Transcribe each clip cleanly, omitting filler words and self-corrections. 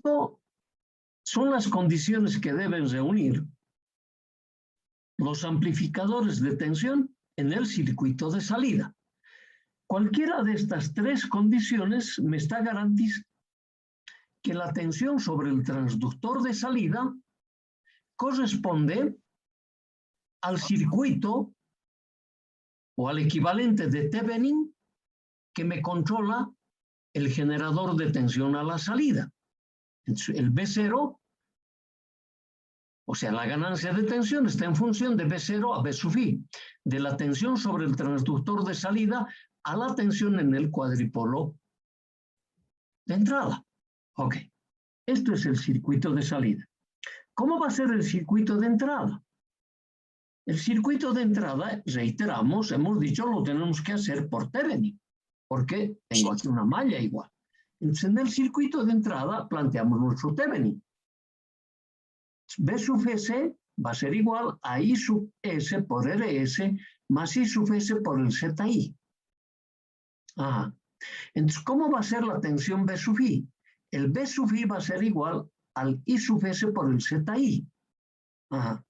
Esto son las condiciones que deben reunir los amplificadores de tensión en el circuito de salida. Cualquiera de estas tres condiciones me está garantizando que la tensión sobre el transductor de salida corresponde al circuito o al equivalente de Thevenin que me controla el generador de tensión a la salida. El B0, o sea, la ganancia de tensión está en función de B0 a B sub I, de la tensión sobre el transductor de salida a la tensión en el cuadripolo de entrada. Ok, esto es el circuito de salida. ¿Cómo va a ser el circuito de entrada? El circuito de entrada, reiteramos, hemos dicho, lo tenemos que hacer por Thevenin, porque tengo aquí una malla igual. Entonces, en el circuito de entrada planteamos nuestro Thevenin. B sub S va a ser igual a I sub S por RS más I sub S por el ZI. Ajá. Entonces, ¿cómo va a ser la tensión B sub I? El B sub I va a ser igual al I sub S por el ZI. Ajá.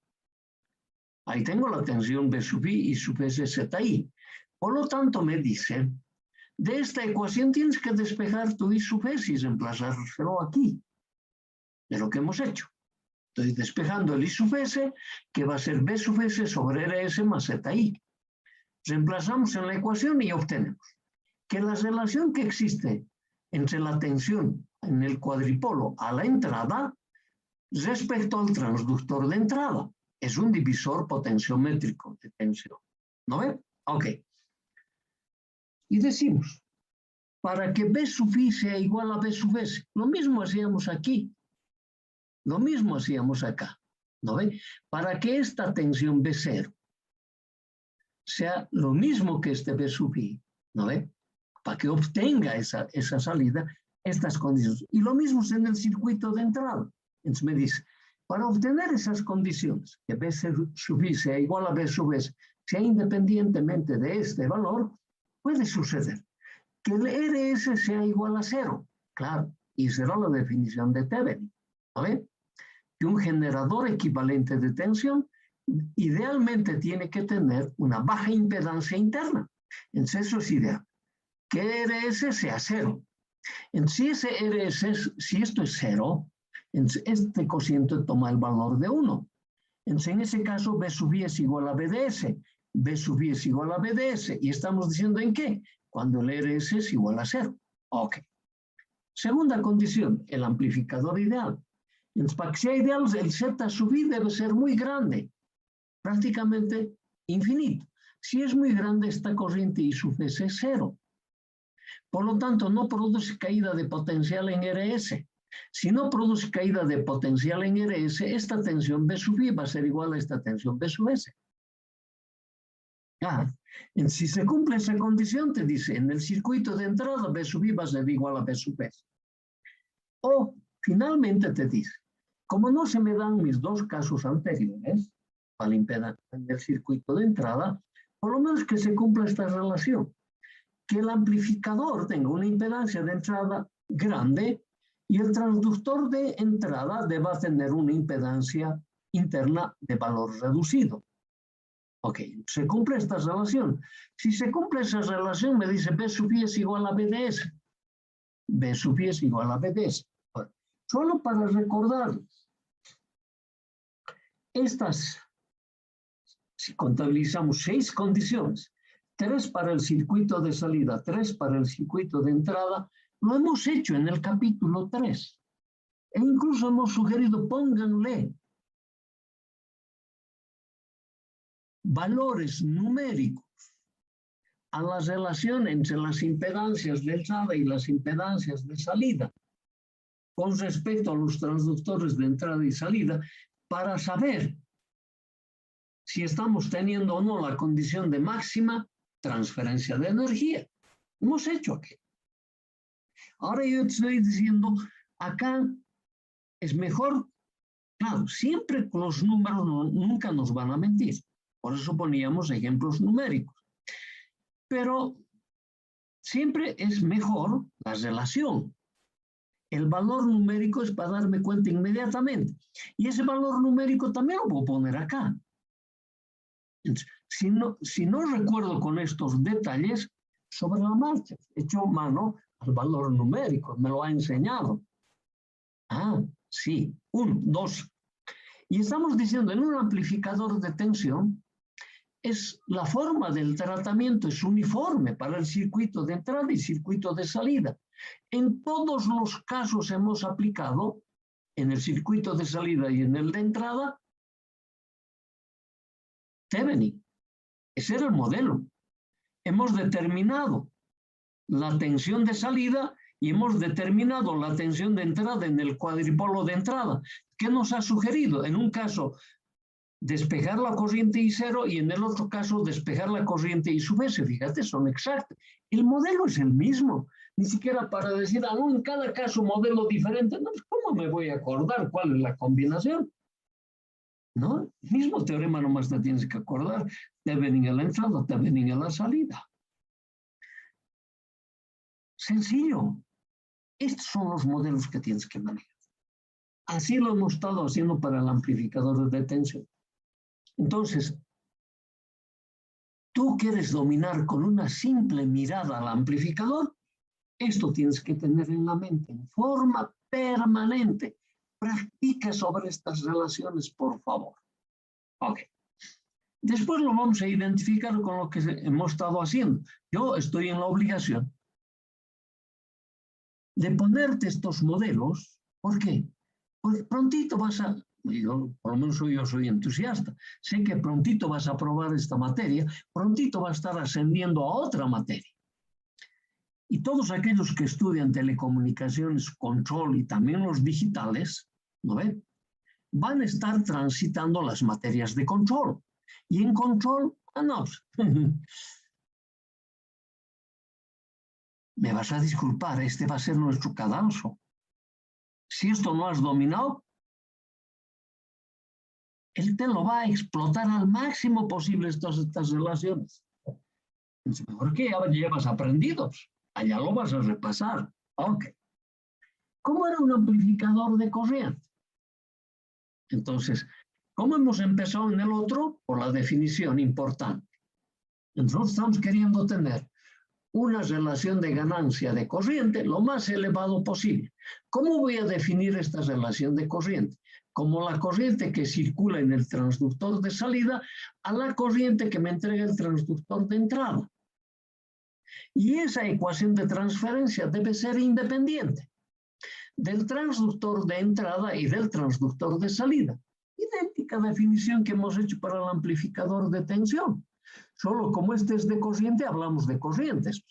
Ahí tengo la tensión B sub I sub S ZI. Por lo tanto, me dice, de esta ecuación tienes que despejar tu I sub S y reemplazárselo aquí, de lo que hemos hecho. Estoy despejando el I sub S, que va a ser B sub S sobre RS más ZI. Reemplazamos en la ecuación y obtenemos que la relación que existe entre la tensión en el cuadripolo a la entrada respecto al transductor de entrada es un divisor potenciométrico de tensión. ¿No ve? Ok. Y decimos, para que B sub I sea igual a B sub S, lo mismo hacíamos aquí. Lo mismo hacíamos acá, ¿no ve? Para que esta tensión B0 sea lo mismo que este B sub I, ¿no ve? Para que obtenga esa salida, estas condiciones. Y lo mismo es en el circuito de entrada. Entonces me dice, para obtener esas condiciones, que B sub I sea igual a B sub S, sea independientemente de este valor, puede suceder que el RS sea igual a 0. Claro, y será la definición de Thevenin, ¿no ve? Que un generador equivalente de tensión idealmente tiene que tener una baja impedancia interna. Entonces eso es ideal. Que RS sea 0. Entonces si ese RS, si esto es 0, entonces este cociente toma el valor de 1. Entonces en ese caso B sub I es igual a BDS. B sub I es igual a BDS. ¿Y estamos diciendo en qué? Cuando el RS es igual a 0. Ok. Segunda condición, el amplificador ideal. Entonces, para que sea ideal, el Z sub I debe ser muy grande, prácticamente infinito. Si es muy grande, esta corriente I sub S es 0. Por lo tanto, no produce caída de potencial en RS. Si no produce caída de potencial en RS, esta tensión B sub I va a ser igual a esta tensión B sub S. Si se cumple esa condición, te dice, en el circuito de entrada, B sub I va a ser igual a B sub S. O, finalmente te dice, como no se me dan mis dos casos anteriores, para la impedancia en el circuito de entrada, por lo menos que se cumpla esta relación. Que el amplificador tenga una impedancia de entrada grande y el transductor de entrada deba tener una impedancia interna de valor reducido. Ok, se cumple esta relación. Si se cumple esa relación, me dice B sub I es igual a BDS. B sub I es igual a BDS. Bueno, solo para recordarles, estas, si contabilizamos 6 condiciones, 3 para el circuito de salida, 3 para el circuito de entrada, lo hemos hecho en el capítulo 3. E incluso hemos sugerido, pónganle valores numéricos a la relación entre las impedancias de entrada y las impedancias de salida con respecto a los transductores de entrada y salida para saber si estamos teniendo o no la condición de máxima transferencia de energía. Hemos hecho aquí. Ahora yo te estoy diciendo, acá es mejor, claro, siempre los números nunca nos van a mentir. Por eso poníamos ejemplos numéricos. Pero siempre es mejor la relación el valor numérico es para darme cuenta inmediatamente. Y ese valor numérico también lo puedo poner acá. Entonces, si no recuerdo con estos detalles, sobre la marcha, echo mano al valor numérico, me lo ha enseñado. Ah, sí, 1, 2. Y estamos diciendo, en un amplificador de tensión, la forma del tratamiento es uniforme para el circuito de entrada y circuito de salida. En todos los casos hemos aplicado, en el circuito de salida y en el de entrada, Thevenin. Ese era el modelo. Hemos determinado la tensión de salida y hemos determinado la tensión de entrada en el cuadripolo de entrada. ¿Qué nos ha sugerido? En un caso, despejar la corriente I0 y en el otro caso, despejar la corriente I sub S. Fíjate, son exactos. El modelo es el mismo. Ni siquiera para decir, no, en cada caso modelo diferente. No, ¿cómo me voy a acordar cuál es la combinación? ¿No? El mismo teorema nomás te tienes que acordar. Thevenin en la entrada, Thevenin en la salida. Sencillo. Estos son los modelos que tienes que manejar. Así lo hemos estado haciendo para el amplificador de tensión. Entonces, tú quieres dominar con una simple mirada al amplificador, esto tienes que tener en la mente en forma permanente. Practica sobre estas relaciones, por favor. Ok. Después lo vamos a identificar con lo que hemos estado haciendo. Yo estoy en la obligación de ponerte estos modelos. ¿Por qué? Porque prontito vas a, yo, por lo menos yo soy entusiasta, sé que prontito vas a probar esta materia, prontito va a estar ascendiendo a otra materia. Y todos aquellos que estudian telecomunicaciones, control y también los digitales, ¿no ven? Van a estar transitando las materias de control. Y en control, no. Me vas a disculpar, este va a ser nuestro cadalso. Si esto no has dominado, él te lo va a explotar al máximo posible estas relaciones. Entonces, mejor que ya llevas aprendidos. Allá lo vas a repasar. Ok. ¿Cómo era un amplificador de corriente? Entonces, ¿cómo hemos empezado en el otro? Por la definición importante. Nosotros estamos queriendo tener una relación de ganancia de corriente lo más elevado posible. ¿Cómo voy a definir esta relación de corriente? Como la corriente que circula en el transductor de salida a la corriente que me entrega el transductor de entrada. Y esa ecuación de transferencia debe ser independiente del transductor de entrada y del transductor de salida. Idéntica definición que hemos hecho para el amplificador de tensión. Solo como este es de corriente, hablamos de corrientes.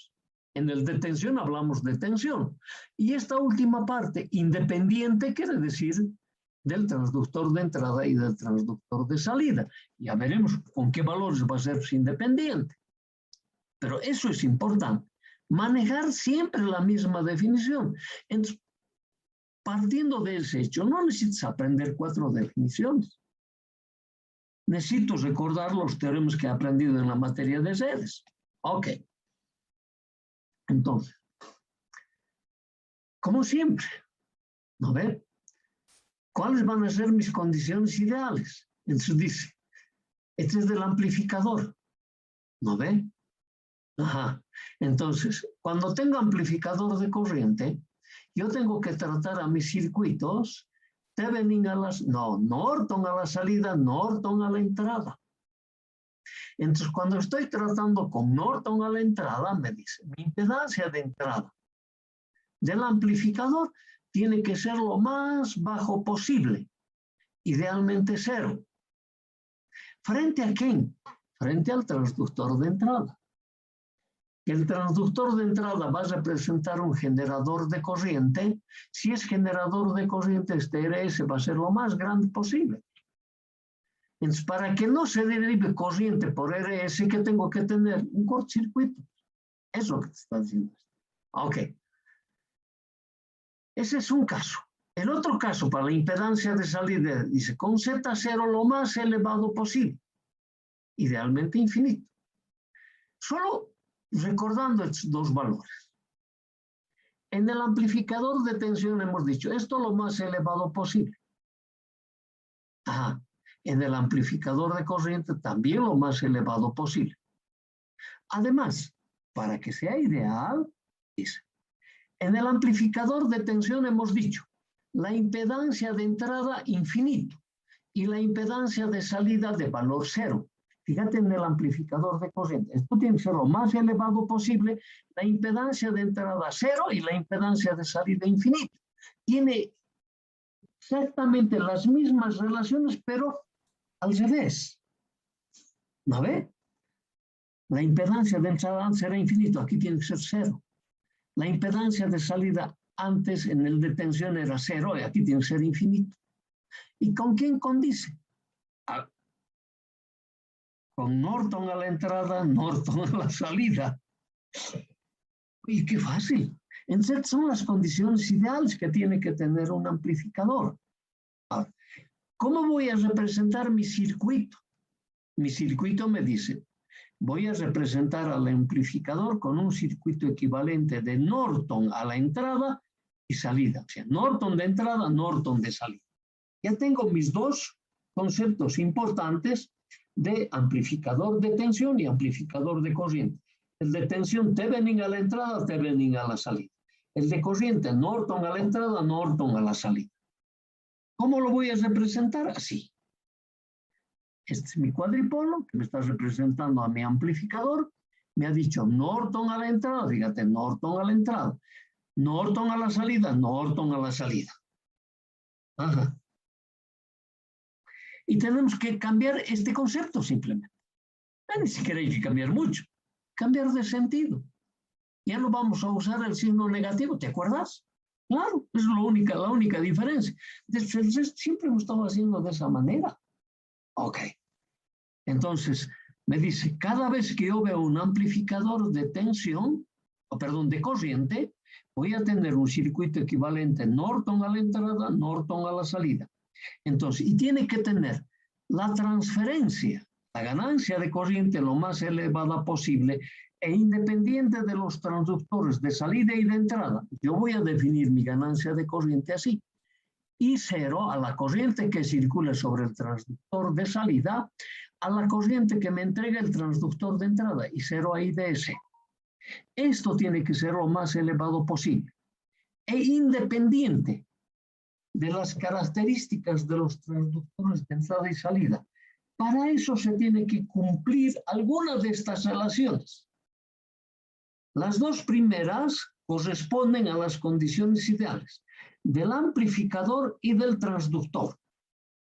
En el de tensión hablamos de tensión. Y esta última parte, independiente, quiere decir del transductor de entrada y del transductor de salida. Ya veremos con qué valores va a ser independiente. Pero eso es importante. Manejar siempre la misma definición. Entonces, partiendo de ese hecho, no necesitas aprender 4 definiciones. Necesito recordar los teoremas que he aprendido en la materia de series. Ok. Entonces, como siempre, ¿no ve? ¿Cuáles van a ser mis condiciones ideales? Entonces dice, este es del amplificador, ¿no ve? Ajá. Entonces, cuando tengo amplificador de corriente, yo tengo que tratar a mis circuitos Thevenin Norton a la salida, Norton a la entrada. Entonces, cuando estoy tratando con Norton a la entrada, me dice, mi impedancia de entrada del amplificador tiene que ser lo más bajo posible, idealmente 0. ¿Frente a quién? Frente al transductor de entrada. El transductor de entrada va a representar un generador de corriente. Si es generador de corriente, este RS va a ser lo más grande posible. Entonces, para que no se derive corriente por RS, ¿qué tengo que tener? Un cortocircuito. Eso es lo que te está diciendo. Ok. Ese es un caso. El otro caso, para la impedancia de salida, dice con Z0 lo más elevado posible. Idealmente infinito. Solo recordando estos 2 valores. En el amplificador de tensión hemos dicho, esto lo más elevado posible. En el amplificador de corriente también lo más elevado posible. Además, para que sea ideal, dice, en el amplificador de tensión hemos dicho, la impedancia de entrada infinito y la impedancia de salida de valor cero. Fíjate en el amplificador de corriente. Esto tiene que ser lo más elevado posible, la impedancia de entrada cero y la impedancia de salida infinito. Tiene exactamente las mismas relaciones, pero al revés. ¿No ve? La impedancia de entrada será infinito, aquí tiene que ser cero. La impedancia de salida antes en el de tensión era cero y aquí tiene que ser infinito. ¿Y con quién condice? Con Norton a la entrada, Norton a la salida. Y qué fácil. Entonces son las condiciones ideales que tiene que tener un amplificador. Ahora, ¿cómo voy a representar mi circuito? Mi circuito me dice, voy a representar al amplificador con un circuito equivalente de Norton a la entrada y salida. O sea, Norton de entrada, Norton de salida. Ya tengo mis dos conceptos importantes de amplificador de tensión y amplificador de corriente. El de tensión, Thevenin a la entrada, Thevenin a la salida. El de corriente, Norton a la entrada, Norton a la salida. ¿Cómo lo voy a representar? Así. Este es mi cuadripolo, que me está representando a mi amplificador. Me ha dicho Norton a la entrada, fíjate, Norton a la entrada. Norton a la salida, Norton a la salida. Ajá. Y tenemos que cambiar este concepto simplemente. Ni siquiera hay que cambiar mucho. Cambiar de sentido. Ya no vamos a usar el signo negativo, ¿te acuerdas? Claro, es la única diferencia. Siempre hemos estado haciendo de esa manera. Ok. Entonces, me dice, cada vez que yo veo un amplificador de tensión, de corriente, voy a tener un circuito equivalente Norton a la entrada, Norton a la salida. Entonces, y tiene que tener la transferencia, la ganancia de corriente lo más elevada posible e independiente de los transductores de salida y de entrada. Yo voy a definir mi ganancia de corriente así. Y cero a la corriente que circula sobre el transductor de salida, a la corriente que me entrega el transductor de entrada y cero a IDS. Esto tiene que ser lo más elevado posible e independiente de las características de los transductores de entrada y salida. Para eso se tiene que cumplir alguna de estas relaciones. Las dos primeras corresponden a las condiciones ideales del amplificador y del transductor.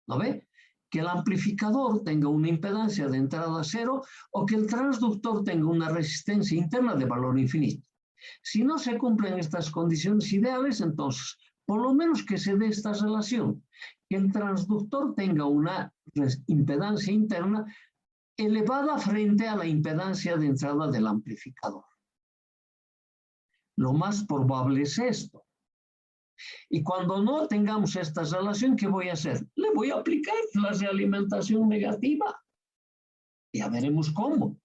¿No ve? Que el amplificador tenga una impedancia de entrada cero o que el transductor tenga una resistencia interna de valor infinito. Si no se cumplen estas condiciones ideales, entonces, por lo menos que se dé esta relación, que el transductor tenga una impedancia interna elevada frente a la impedancia de entrada del amplificador. Lo más probable es esto. Y cuando no tengamos esta relación, ¿qué voy a hacer? Le voy a aplicar la realimentación negativa. Ya veremos cómo.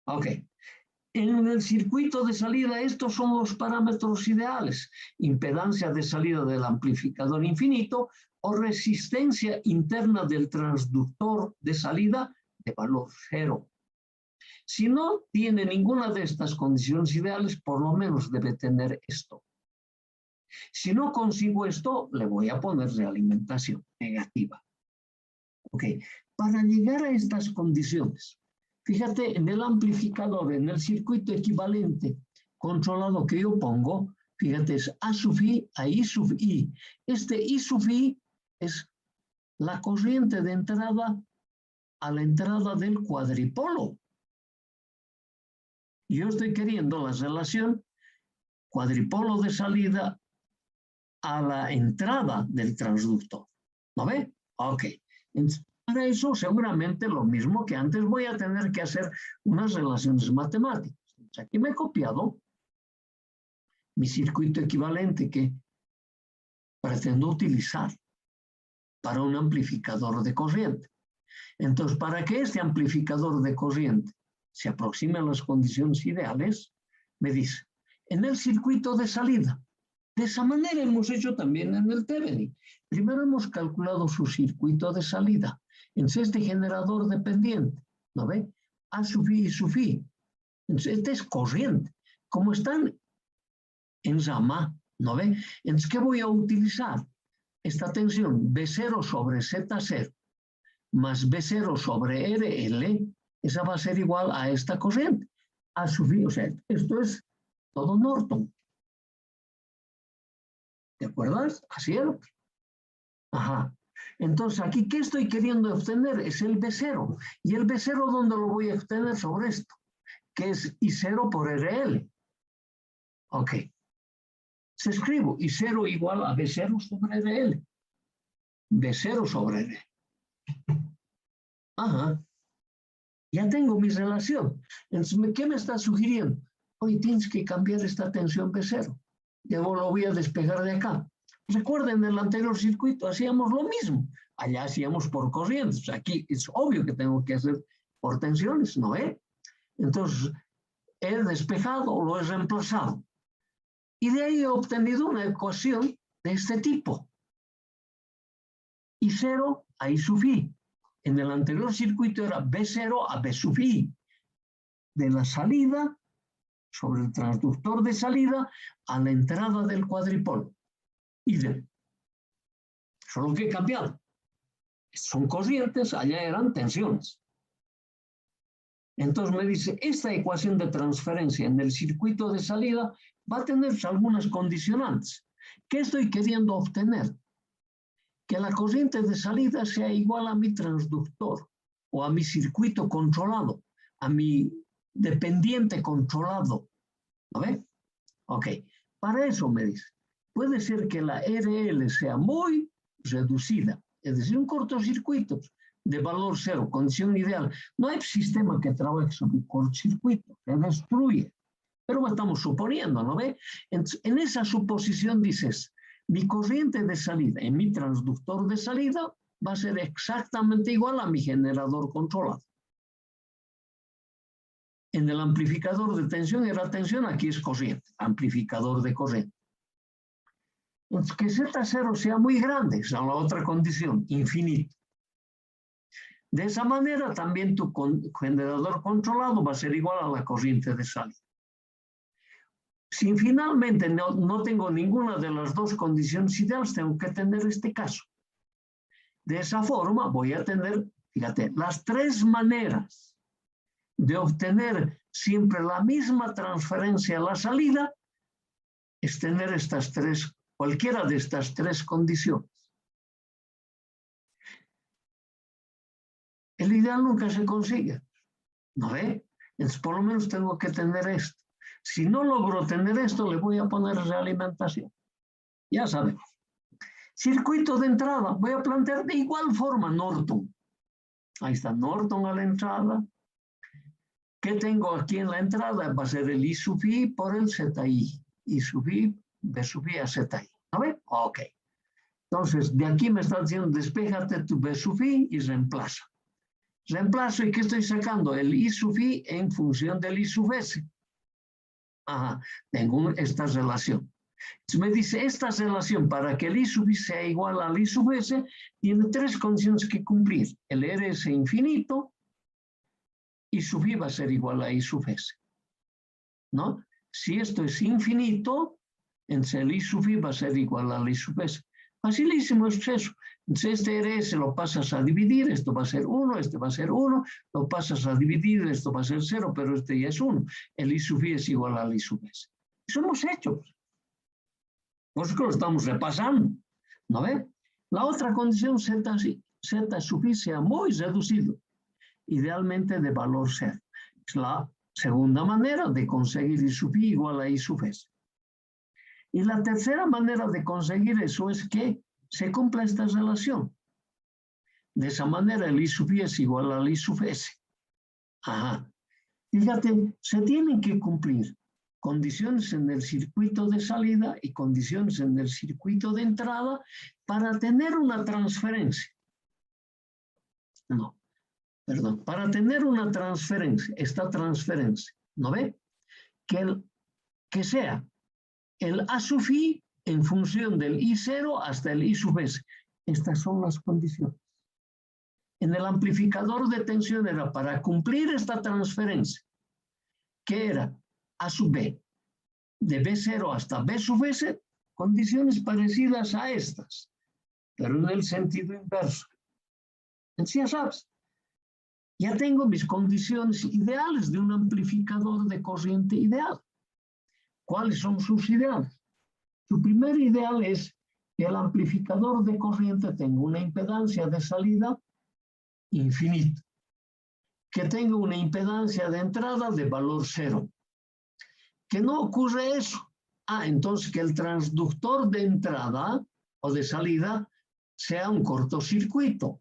Ok. En el circuito de salida, estos son los parámetros ideales. Impedancia de salida del amplificador infinito o resistencia interna del transductor de salida de valor cero. Si no tiene ninguna de estas condiciones ideales, por lo menos debe tener esto. Si no consigo esto, le voy a poner realimentación negativa. Ok, para llegar a estas condiciones, fíjate, en el amplificador, en el circuito equivalente controlado que yo pongo, fíjate, es A sub I a I sub I. Este I sub I es la corriente de entrada a la entrada del cuadripolo. Yo estoy queriendo la relación cuadripolo de salida a la entrada del transductor. ¿No ve? Ok. Entonces, para eso seguramente lo mismo que antes voy a tener que hacer unas relaciones matemáticas. Entonces, aquí me he copiado mi circuito equivalente que pretendo utilizar para un amplificador de corriente. Entonces, para que este amplificador de corriente se aproxime a las condiciones ideales, me dice, en el circuito de salida. De esa manera hemos hecho también en el Thevenin. Primero hemos calculado su circuito de salida. Entonces, este generador dependiente, ¿no ve? A sub i y sub i. Entonces, este es corriente. Como están en gamma, ¿no ve? Entonces, ¿qué voy a utilizar? Esta tensión B0 sobre Z0 más B0 sobre RL, esa va a ser igual a esta corriente. A sub i, o sea, esto es todo Norton. ¿Te acuerdas? Así era. Ajá. Entonces, aquí, ¿qué estoy queriendo obtener? Es el B0. ¿Y el B0 dónde lo voy a obtener sobre esto? Que es I0 por RL. Ok. Se escribo I0 igual a B0 sobre RL. B0 sobre RL. Ajá. Ya tengo mi relación. Entonces, ¿qué me está sugiriendo? Hoy tienes que cambiar esta tensión B0. Ya lo voy a despegar de acá. Recuerden, en el anterior circuito hacíamos lo mismo. Allá hacíamos por corrientes. Aquí es obvio que tengo que hacer por tensiones, ¿no? Entonces, he despejado, lo he reemplazado. Y de ahí he obtenido una ecuación de este tipo. I0 a I sub i. En el anterior circuito era B0 a B sub i. De la salida sobre el transductor de salida a la entrada del cuadripolo. Idem. Solo que he cambiado. Son corrientes, allá eran tensiones. Entonces me dice, esta ecuación de transferencia en el circuito de salida va a tener algunas condicionantes. ¿Qué estoy queriendo obtener? Que la corriente de salida sea igual a mi transductor o a mi circuito controlado, a mi dependiente controlado. ¿Lo ve? Ok. Para eso me dice, puede ser que la RL sea muy reducida, es decir, un cortocircuito de valor cero, condición ideal. No hay sistema que trabaje sobre cortocircuito, se destruye. Pero estamos suponiendo, ¿no ve? Entonces, en esa suposición dices, mi corriente de salida en mi transductor de salida va a ser exactamente igual a mi generador controlado. En el amplificador de tensión era tensión, aquí es corriente, amplificador de corriente. Entonces, que Z0 sea muy grande, esa es la otra condición, infinito. De esa manera también tu generador controlado va a ser igual a la corriente de salida. Si finalmente no tengo ninguna de las dos condiciones ideales, tengo que tener este caso. De esa forma voy a tener, fíjate, las tres maneras de obtener siempre la misma transferencia a la salida es tener estas tres, cualquiera de estas tres condiciones. El ideal nunca se consigue, ¿no ve? Entonces por lo menos tengo que tener esto. Si no logro tener esto, le voy a poner realimentación. Ya sabemos. Circuito de entrada, voy a plantear de igual forma Norton. Ahí está Norton a la entrada. ¿Qué tengo aquí en la entrada? Va a ser el I sub i por el ZI. I sub i, B sub i a ZI. ¿No ve? Ok. Entonces, de aquí me está diciendo, despéjate tu B sub i y reemplaza. Reemplazo, ¿y qué estoy sacando? El I sub i en función del I sub s. Ajá, tengo esta relación. Entonces me dice, esta relación para que el I sub i sea igual al I sub s, tiene tres condiciones que cumplir. El RS infinito, I sub i va a ser igual a I sub s. ¿No? Si esto es infinito, entonces el I sub i va a ser igual al I sub s. Facilísimo es eso. Entonces este RS lo pasas a dividir, esto va a ser 1, este va a ser 1, lo pasas a dividir, esto va a ser 0, pero este ya es 1. El I sub i es igual al I sub s. Eso hemos hecho. Por eso que lo estamos repasando. ¿No ve? La otra condición, Z sub i sea muy reducido, idealmente de valor 0. Es la segunda manera de conseguir I sub i igual a I sub s. Y la tercera manera de conseguir eso es que se cumpla esta relación. De esa manera el I sub i es igual al I sub s. Ajá. Fíjate, se tienen que cumplir condiciones en el circuito de salida y condiciones en el circuito de entrada para tener una transferencia. No, perdón, para tener una transferencia, esta transferencia, ¿no ve? Que que sea el A sub I en función del I0 hasta el I sub S. Estas son las condiciones. En el amplificador de tensión era para cumplir esta transferencia, que era A sub B, de B0 hasta B sub S, condiciones parecidas a estas, pero en el sentido inverso. Entonces ya sabes, ya tengo mis condiciones ideales de un amplificador de corriente ideal. ¿Cuáles son sus ideales? Su primer ideal es que el amplificador de corriente tenga una impedancia de salida infinita, que tenga una impedancia de entrada de valor cero. Que no ocurre eso. Entonces que el transductor de entrada o de salida sea un cortocircuito,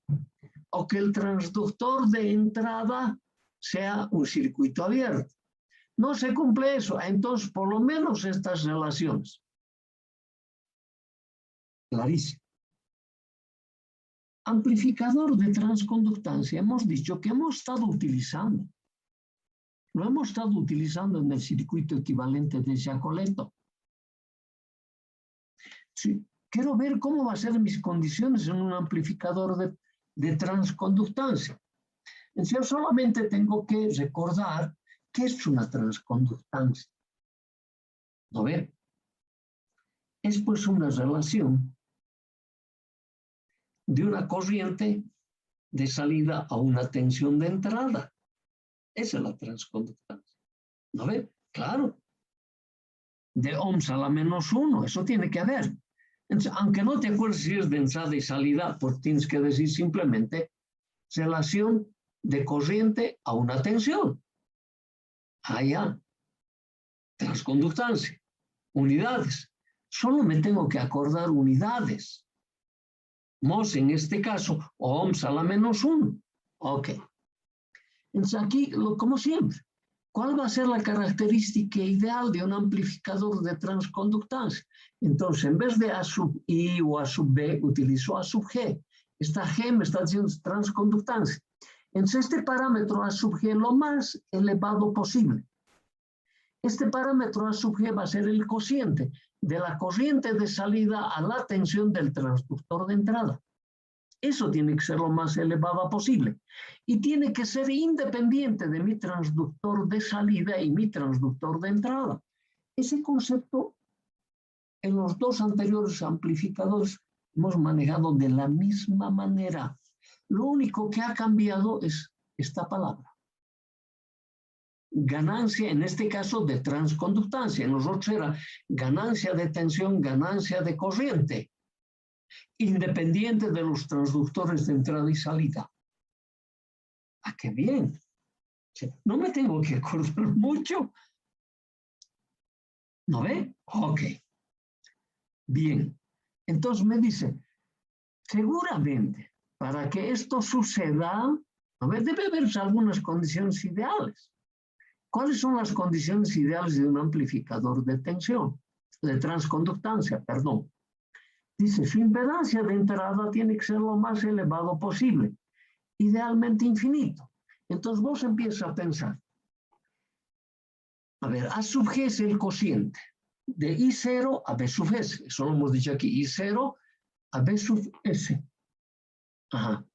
o que el transductor de entrada sea un circuito abierto. No se cumple eso, entonces por lo menos estas relaciones. Clarísimo. Amplificador de transconductancia, hemos dicho que hemos estado utilizando. Lo hemos estado utilizando en el circuito equivalente de Giacoletto. Sí, quiero ver cómo van a ser mis condiciones en un amplificador de transconductancia. Entonces, yo solamente tengo que recordar qué es una transconductancia. ¿No ven? Es pues una relación de una corriente de salida a una tensión de entrada. Esa es la transconductancia. ¿No ven? Claro. De ohms a la -1, eso tiene que haber. Entonces, aunque no te acuerdes si es de entrada y salida, pues tienes que decir simplemente relación de corriente a una tensión. Ya. Transconductancia. Unidades. Solo me tengo que acordar unidades. Mos en este caso, ohms a la -1. Ok. Entonces aquí, como siempre, ¿cuál va a ser la característica ideal de un amplificador de transconductancia? Entonces, en vez de A sub I o A sub B, utilizo A sub G. Esta G me está diciendo transconductancia. Entonces, este parámetro A sub G lo más elevado posible. Este parámetro A sub G va a ser el cociente de la corriente de salida a la tensión del transductor de entrada. Eso tiene que ser lo más elevada posible. Y tiene que ser independiente de mi transductor de salida y mi transductor de entrada. Ese concepto, en los dos anteriores amplificadores, hemos manejado de la misma manera. Lo único que ha cambiado es esta palabra. Ganancia, en este caso, de transconductancia. En los otros era ganancia de tensión, ganancia de corriente, independiente de los transductores de entrada y salida. ¡Qué bien! No me tengo que acordar mucho. ¿No ve? Ok. Bien. Entonces me dice, seguramente, para que esto suceda, debe haber algunas condiciones ideales. ¿Cuáles son las condiciones ideales de un amplificador de tensión? De transconductancia, perdón. Dice, su impedancia de entrada tiene que ser lo más elevado posible, idealmente infinito. Entonces vos empiezas a pensar, a ver, A sub G es el cociente, de I0 a B sub S, eso lo hemos dicho aquí, I0 a B sub S. Ajá.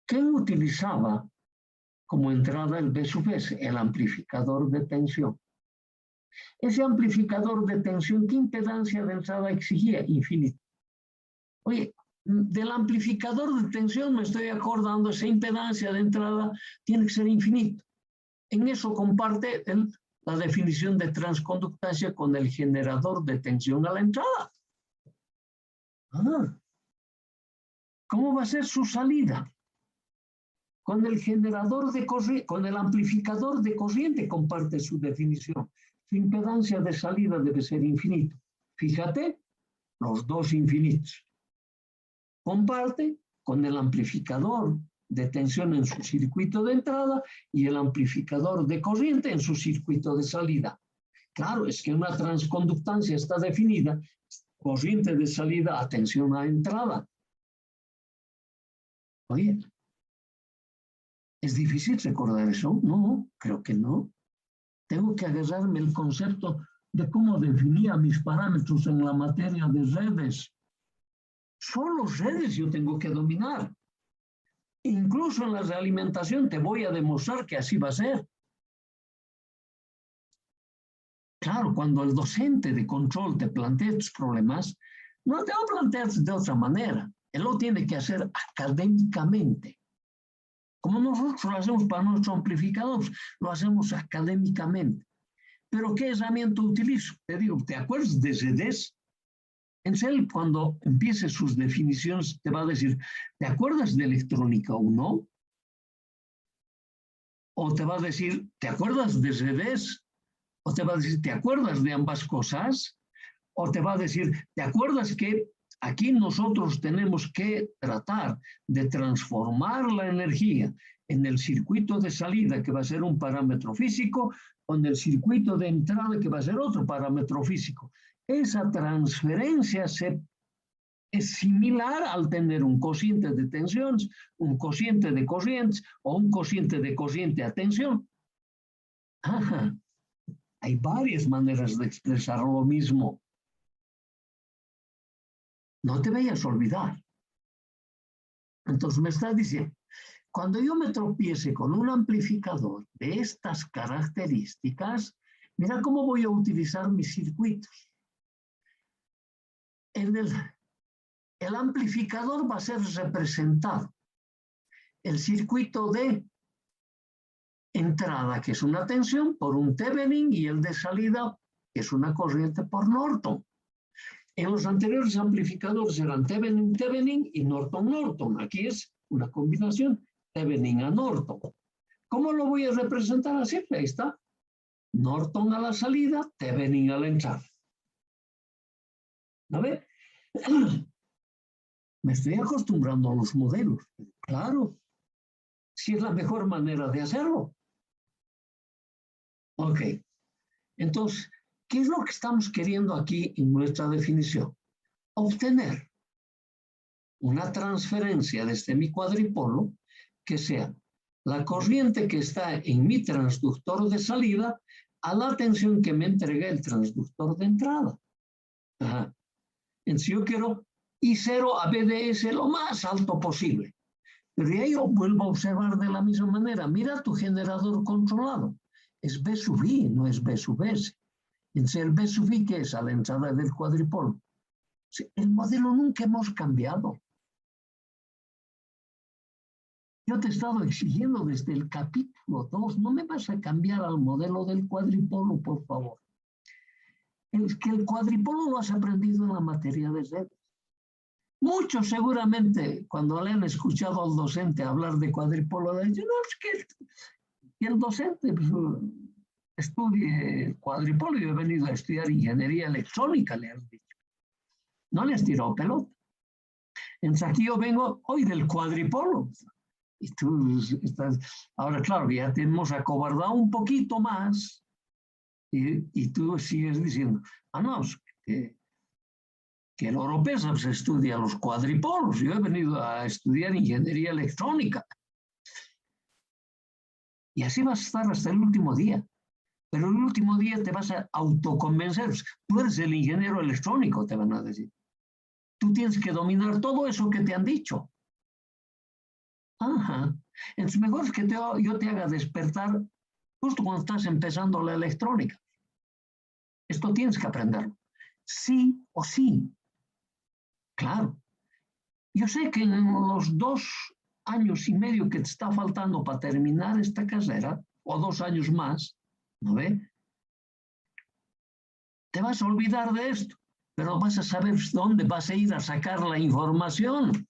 ¿Quién utilizaba como entrada el B sub S? El amplificador de tensión. Ese amplificador de tensión, ¿qué impedancia de entrada exigía? Infinito. Oye, del amplificador de tensión me estoy acordando, esa impedancia de entrada tiene que ser infinito. En eso comparte la definición de transconductancia con el generador de tensión a la entrada. ¿Cómo va a ser su salida? Con el generador de corriente, con el amplificador de corriente comparte su definición. Su impedancia de salida debe ser infinito. Fíjate, los dos infinitos. Comparte con el amplificador de tensión en su circuito de entrada y el amplificador de corriente en su circuito de salida. Claro, es que una transconductancia está definida, corriente de salida a tensión a entrada. Oye, ¿es difícil recordar eso? No, creo que no. Tengo que agarrarme el concepto de cómo definía mis parámetros en la materia de redes. Solo redes yo tengo que dominar. Incluso en la realimentación te voy a demostrar que así va a ser. Claro, cuando el docente de control te plantea tus problemas, no te va a plantear de otra manera. Él lo tiene que hacer académicamente. Como nosotros lo hacemos para nuestros amplificadores, lo hacemos académicamente. Pero ¿qué herramienta utilizo? Te digo, ¿te acuerdas de redes? En él, cuando empiece sus definiciones, te va a decir, ¿te acuerdas de electrónica 1? O te va a decir, ¿te acuerdas de redes? O te va a decir, ¿te acuerdas de ambas cosas? O te va a decir, ¿te acuerdas que aquí nosotros tenemos que tratar de transformar la energía en el circuito de salida, que va a ser un parámetro físico, o en el circuito de entrada, que va a ser otro parámetro físico? Esa transferencia es similar al tener un cociente de tensiones, un cociente de corrientes o un cociente de corriente a tensión. Ajá. Hay varias maneras de expresar lo mismo. No te vayas a olvidar. Entonces me estás diciendo, cuando yo me tropiece con un amplificador de estas características, mira cómo voy a utilizar mis circuitos. El amplificador va a ser representado. El circuito de entrada, que es una tensión, por un Thevenin, y el de salida, que es una corriente por Norton. En los anteriores amplificadores eran Thevenin y Norton. Aquí es una combinación Thevenin a Norton. ¿Cómo lo voy a representar así? Ahí está. Norton a la salida, Thevenin a la entrada. ¿No ve? Me estoy acostumbrando a los modelos. Claro, si es la mejor manera de hacerlo. Ok. Entonces, ¿qué es lo que estamos queriendo aquí en nuestra definición? Obtener una transferencia desde mi cuadripolo que sea la corriente que está en mi transductor de salida a la tensión que me entrega el transductor de entrada. Ajá. Entonces yo quiero I0 a BDS lo más alto posible. Pero ya yo vuelvo a observar de la misma manera. Mira tu generador controlado. Es B sub I, no es B sub S. Entonces el B sub I, que es a la entrada del cuadripolo. El modelo nunca hemos cambiado. Yo te he estado exigiendo desde el capítulo 2, no me vas a cambiar al modelo del cuadripolo, por favor. Es que el cuadripolo lo has aprendido en la materia de redes. Muchos seguramente, cuando le han escuchado al docente hablar de cuadripolo, le dicen, no, es que el docente pues, estudie cuadripolo. Yo he venido a estudiar ingeniería electrónica, le han dicho. No le has tirado pelota. Entonces aquí yo vengo hoy del cuadripolo. Y tú estás, ahora claro, ya te hemos acobardado un poquito más y tú sigues diciendo, no, que el Oropesa se estudia los cuadripolos. Yo he venido a estudiar ingeniería electrónica. Y así vas a estar hasta el último día. Pero el último día te vas a autoconvencer. Tú eres el ingeniero electrónico, te van a decir. Tú tienes que dominar todo eso que te han dicho. Ajá. Entonces, mejor es que yo te haga despertar justo cuando estás empezando la electrónica. Esto tienes que aprenderlo. Sí o sí. Claro. Yo sé que en los 2 años y medio que te está faltando para terminar esta carrera, o 2 años más, ¿no ve? Te vas a olvidar de esto, pero vas a saber dónde vas a ir a sacar la información.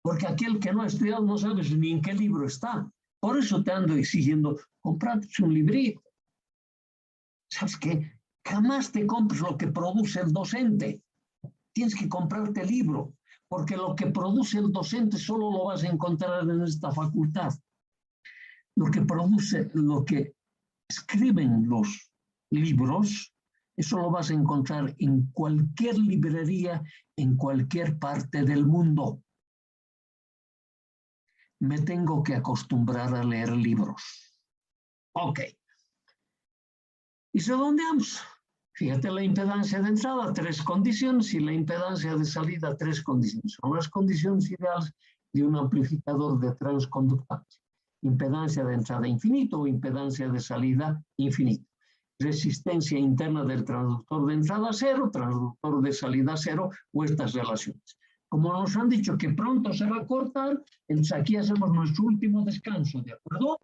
Porque aquel que no ha estudiado no sabes ni en qué libro está. Por eso te ando exigiendo, comprate un librito. ¿Sabes qué? Jamás te compres lo que produce el docente. Tienes que comprarte el libro, porque lo que produce el docente solo lo vas a encontrar en esta facultad. Lo que escriben los libros, eso lo vas a encontrar en cualquier librería, en cualquier parte del mundo. Me tengo que acostumbrar a leer libros. Ok. Y redondeamos. Fíjate la impedancia de entrada, 3 condiciones, y la impedancia de salida, 3 condiciones. Son las condiciones ideales de un amplificador de transconductancia. Impedancia de entrada infinito o impedancia de salida infinito. Resistencia interna del transductor de entrada cero, transductor de salida cero, o estas relaciones. Como nos han dicho que pronto se va a cortar, entonces aquí hacemos nuestro último descanso, ¿de acuerdo?